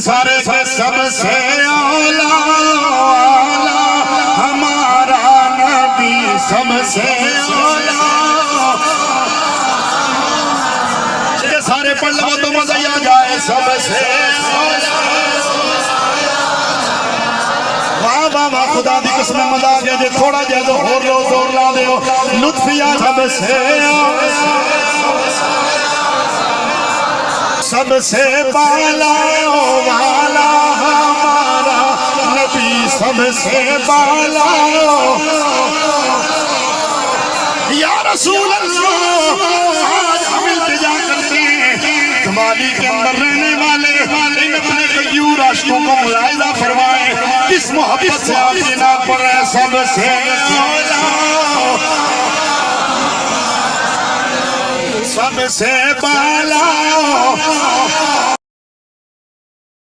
سارے سے سب سے اولا ہمارا نبی سب سے اولا سارے پڑھ لو تو مزہ آ جائے سب سے اولا واہ واہ واہ خدا دی قسم مزہ آ گیا جے تھوڑا جے تو ہور لو زور لا دے ہو لطفیہ سب سے سب سے بالا والا ہمارا نبی سب سے بالا یا رسول اللہ آج ہم التجا کرتے ہیں تمہاری کے اندر رہنے والے ان اپنے غیور عاشقوں کو ملاحظہ فرمائیں کس محبت سے آپ جناب پر ہے سب سے اولا سب سے بالا